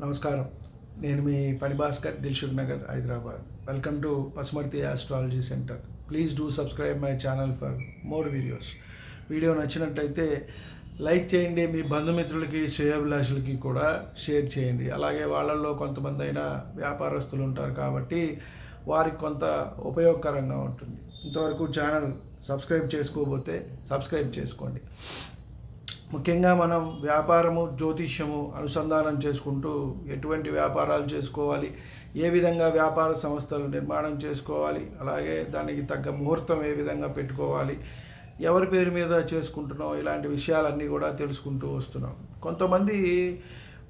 నమస్కారం. నేను మీ పని Bhaskar, Dilsukh Nagar, Hyderabad. Welcome to Pasumarthi astrology centre. Please do subscribe my channel for more videos. Video నచ్చినట్టయితే like చేయండి, మీ బంధుమిత్రులకి శ్రేయోభిలాషులకి కూడా షేర్ చేయండి. అలాగే వాళ్ళల్లో కొంతమంది అయినా వ్యాపారస్తులు ఉంటారు కాబట్టి వారికి కొంత ఉపయోగకరంగా ఉంటుంది. ఇంతవరకు ఛానల్ సబ్స్క్రైబ్ చేసుకోకపోతే సబ్స్క్రైబ్ చేసుకోండి. ముఖ్యంగా మనం వ్యాపారము, జ్యోతిష్యము అనుసంధానం చేసుకుంటూ ఎటువంటి వ్యాపారాలు చేసుకోవాలి, ఏ విధంగా వ్యాపార సంస్థలు నిర్మాణం చేసుకోవాలి, అలాగే దానికి తగ్గ ముహూర్తం ఏ విధంగా పెట్టుకోవాలి, ఎవరి పేరు మీద చేసుకుంటున్నాం, ఇలాంటి విషయాలన్నీ కూడా తెలుసుకుంటూ వస్తున్నాం. కొంతమంది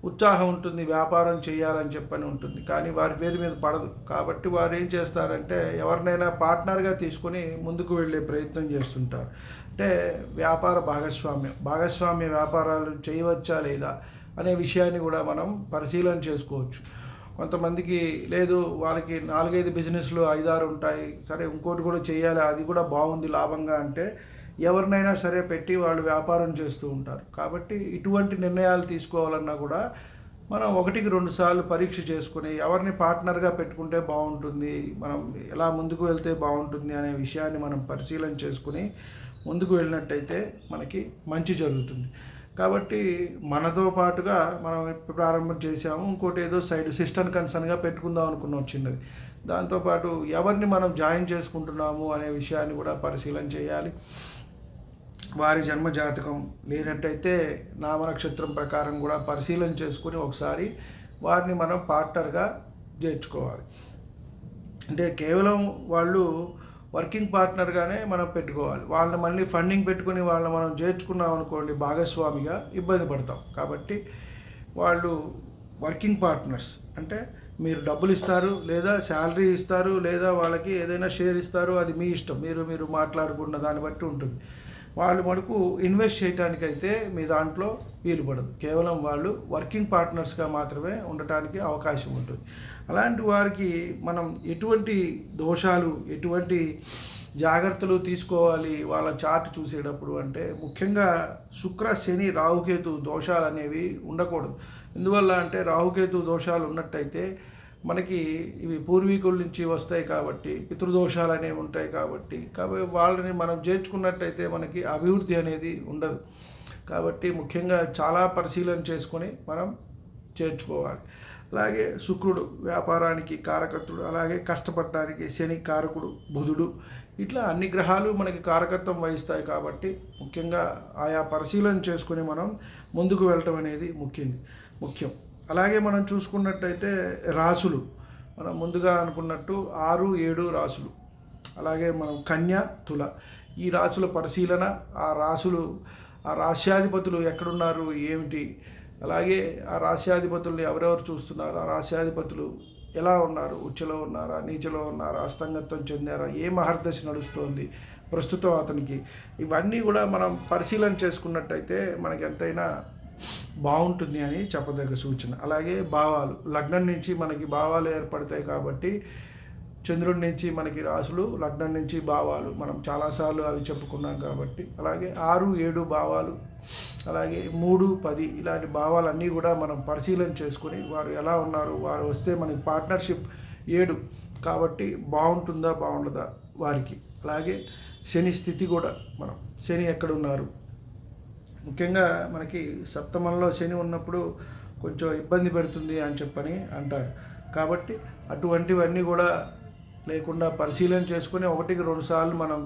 ఉత్సాహం ఉంటుంది, వ్యాపారం చేయాలని చెప్పని ఉంటుంది, కానీ వారి పేరు మీద పడదు. కాబట్టి వారు ఏం చేస్తారంటే ఎవరినైనా పార్ట్నర్గా తీసుకొని ముందుకు వెళ్ళే ప్రయత్నం చేస్తుంటారు. అంటే వ్యాపార భాగస్వామ్య వ్యాపారాలు చేయవచ్చా లేదా అనే విషయాన్ని కూడా మనం పరిశీలన చేసుకోవచ్చు. కొంతమందికి లేదు, వాళ్ళకి 4-5 బిజినెస్లు 5-6 ఉంటాయి, సరే ఇంకోటి కూడా చేయాలి, అది కూడా బాగుంది లాభంగా అంటే ఎవరినైనా సరే పెట్టి వాళ్ళు వ్యాపారం చేస్తూ ఉంటారు. కాబట్టి ఇటువంటి నిర్ణయాలు తీసుకోవాలన్నా కూడా మనం 1-2 సార్లు పరీక్ష చేసుకుని ఎవరిని పార్ట్నర్గా పెట్టుకుంటే బాగుంటుంది, మనం ఎలా ముందుకు వెళ్తే బాగుంటుంది అనే విషయాన్ని మనం పరిశీలన చేసుకుని ముందుకు వెళ్ళినట్టయితే మనకి మంచి జరుగుతుంది. కాబట్టి మనతో పాటుగా మనం ప్రారంభం చేసాము, ఇంకోటి ఏదో సైడ్ సిస్టమ్ కన్సర్న్గా పెట్టుకుందాం అనుకున్నాం చిన్నది. దాంతోపాటు ఎవరిని మనం జాయిన్ చేసుకుంటున్నాము అనే విషయాన్ని కూడా పరిశీలన చేయాలి. వారి జన్మ జాతకం లేనట్టయితే నామనక్షత్రం ప్రకారం కూడా పరిశీలన చేసుకుని ఒకసారి వారిని మనం పార్ట్నర్గా చేర్చుకోవాలి. అంటే కేవలం వాళ్ళు వర్కింగ్ పార్ట్నర్గానే మనం పెట్టుకోవాలి. వాళ్ళని మళ్ళీ ఫండింగ్ పెట్టుకుని వాళ్ళని మనం చేర్చుకున్నాం అనుకోండి భాగస్వామిగా, ఇబ్బంది పడతాం. కాబట్టి వాళ్ళు వర్కింగ్ పార్ట్నర్స్ అంటే మీరు డబ్బులు ఇస్తారు, లేదా శాలరీ ఇస్తారు, లేదా వాళ్ళకి ఏదైనా షేర్ ఇస్తారు, అది మీ ఇష్టం, మీరు మాట్లాడుకున్న దాన్ని బట్టి ఉంటుంది. వాళ్ళు మటుకు ఇన్వెస్ట్ చేయడానికైతే మీ దాంట్లో వీలు పడదు. కేవలం వాళ్ళు వర్కింగ్ పార్ట్నర్స్గా మాత్రమే ఉండటానికి అవకాశం ఉంటుంది. అలాంటి వారికి మనం ఎటువంటి దోషాలు, ఎటువంటి జాగ్రత్తలు తీసుకోవాలి వాళ్ళ చార్ట్ చూసేటప్పుడు అంటే ముఖ్యంగా శుక్ర, శని, రాహుకేతు దోషాలు అనేవి ఉండకూడదు. ఎందువల్ల అంటే రాహుకేతు దోషాలు ఉన్నట్టయితే మనకి ఇవి పూర్వీకుల నుంచి వస్తాయి కాబట్టి, పితృదోషాలు అనేవి ఉంటాయి కాబట్టి వాళ్ళని మనం చేర్చుకున్నట్టయితే మనకి అభివృద్ధి అనేది ఉండదు. కాబట్టి ముఖ్యంగా చాలా పరిశీలన చేసుకొని మనం చేర్చుకోవాలి. అలాగే శుక్రుడు వ్యాపారానికి కారకత్తుడు, అలాగే కష్టపడటానికి శని కారకుడు, బుధుడు, ఇట్లా అన్ని గ్రహాలు మనకి కారకత్వం వహిస్తాయి. కాబట్టి ముఖ్యంగా ఆయా పరిశీలన చేసుకొని మనం ముందుకు వెళ్ళటం అనేది ముఖ్యం. అలాగే మనం చూసుకున్నట్టయితే రాసులు, మనం ముందుగా అనుకున్నట్టు 6-7 రాసులు, అలాగే మనం కన్య, తుల, ఈ రాసుల పరిశీలన, ఆ రాశ్యాధిపతులు ఎక్కడున్నారు ఏమిటి, అలాగే ఆ రాశ్యాధిపతుల్ని ఎవరెవరు చూస్తున్నారు, ఆ రాశ్యాధిపతులు ఎలా ఉన్నారు, ఉచ్చలో ఉన్నారా, నీచలో ఉన్నారా, అస్తంగత్వం చెందారా, ఏ మహర్దశ నడుస్తోంది ప్రస్తుతం అతనికి, ఇవన్నీ కూడా మనం పరిశీలన చేసుకున్నట్టయితే మనకి ఎంతైనా బాగుంటుంది అని చెప్పదగ్గ సూచన. అలాగే భావాలు, లగ్నం నుంచి మనకి భావాలు ఏర్పడతాయి కాబట్టి చంద్రుడి నుంచి మనకి రాసులు, లగ్నం నుంచి భావాలు, మనం చాలాసార్లు అవి చెప్పుకున్నాం కాబట్టి. అలాగే 6-7 భావాలు, అలాగే 3-10 ఇలాంటి భావాలన్నీ కూడా మనం పరిశీలన చేసుకొని వారు ఎలా ఉన్నారు, వారు వస్తే మనకి పార్ట్నర్షిప్ 7 కాబట్టి బాగుంటుందా బాగుండదా వారికి. అలాగే శని స్థితి కూడా, మనం శని ఎక్కడున్నారు, ముఖ్యంగా మనకి సప్తమంలో శని ఉన్నప్పుడు కొంచెం ఇబ్బంది పెడుతుంది అని చెప్పని అంటారు. కాబట్టి అటువంటివన్నీ కూడా లేకుండా పరిశీలన చేసుకుని 1-2 సార్లు మనం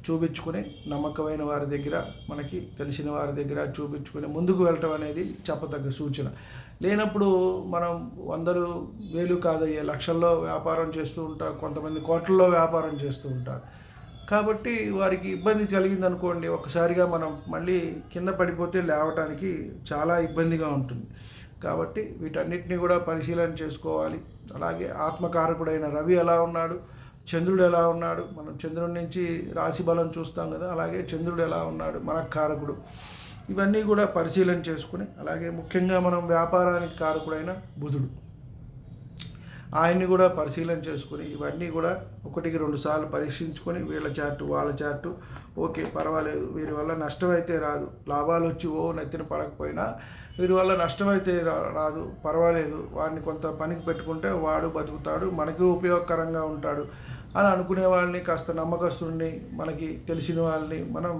చూపించుకుని నమ్మకమైన వారి దగ్గర, మనకి తెలిసిన వారి దగ్గర చూపించుకుని ముందుకు వెళ్ళటం అనేది చెప్పదగ్గ సూచన. లేనప్పుడు మనం 100,000 కాదయ్యే లక్షల్లో వ్యాపారం చేస్తూ ఉంటారు, కొంతమంది కోట్లలో వ్యాపారం చేస్తూ ఉంటారు. కాబట్టి వారికి ఇబ్బంది కలిగిందనుకోండి, ఒకసారిగా మనం మళ్ళీ కింద పడిపోతే లేవటానికి చాలా ఇబ్బందిగా ఉంటుంది. కాబట్టి వీటన్నిటిని కూడా పరిశీలన చేసుకోవాలి. అలాగే ఆత్మకారకుడైన రవి ఎలా ఉన్నాడు, చంద్రుడు ఎలా ఉన్నాడు, మనం చంద్రుడి నుంచి రాశి బలం చూస్తాం కదా, అలాగే చంద్రుడు ఎలా ఉన్నాడు మనఃకారకుడు, ఇవన్నీ కూడా పరిశీలన చేసుకుని, అలాగే ముఖ్యంగా మనం వ్యాపారానికి కారకుడైన బుధుడు, ఆయన్ని కూడా పరిశీలన చేసుకుని ఇవన్నీ కూడా 1-2 సార్లు పరీక్షించుకొని వీళ్ళ చార్టు వాళ్ళ చార్టు ఓకే పర్వాలేదు, వీరి వల్ల నష్టమైతే రాదు, లాభాలు వచ్చి నెత్తిన పడకపోయినా వీరి వల్ల నష్టమైతే రాదు, పర్వాలేదు, వాడిని కొంత పనికి పెట్టుకుంటే వాడు బతుకుతాడు, మనకి ఉపయోగకరంగా ఉంటాడు అని అనుకునే వాళ్ళని, కాస్త నమ్మకస్తుడిని, మనకి తెలిసిన వాళ్ళని మనం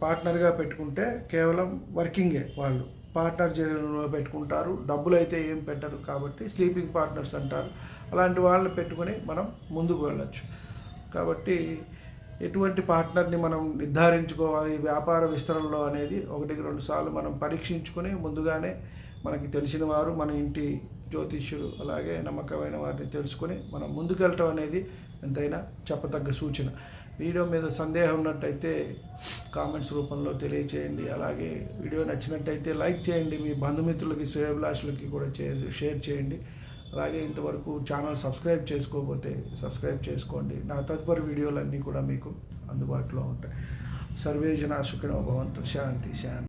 పార్ట్నర్గా పెట్టుకుంటే కేవలం వర్కింగే వాళ్ళు పార్ట్నర్ పెట్టుకుంటారు, డబ్బులు అయితే ఏం పెట్టరు, కాబట్టి స్లీపింగ్ పార్ట్నర్స్ అంటారు. అలాంటి వాళ్ళని పెట్టుకొని మనం ముందుకు వెళ్ళచ్చు. కాబట్టి ఎటువంటి పార్ట్నర్ని మనం నిర్ధారించుకోవాలి వ్యాపార విస్తరణలో అనేది 1-2 సార్లు మనం పరీక్షించుకొని ముందుగానే మనకి తెలిసిన వారు, మన ఇంటి జ్యోతిష్యులు, అలాగే నమ్మకమైన వారిని తెలుసుకొని మనం ముందుకెళ్ళటం అనేది ఎంతైనా చెప్పతగ్గ సూచన. వీడియో మీద సందేహం ఉన్నట్టయితే కామెంట్స్ రూపంలో తెలియచేయండి. అలాగే వీడియో నచ్చినట్టయితే లైక్ చేయండి, మీ బంధుమిత్రులకి శ్రేయోభిలాషులకి కూడా షేర్ చేయండి. అలాగే ఇంతవరకు ఛానల్ సబ్స్క్రైబ్ చేసుకోకపోతే సబ్స్క్రైబ్ చేసుకోండి. నా తదుపరి వీడియోలన్నీ కూడా మీకు అందుబాటులో ఉంటాయి. సర్వే జనా సుఖినో భవంతు. శాంతి శాంతి.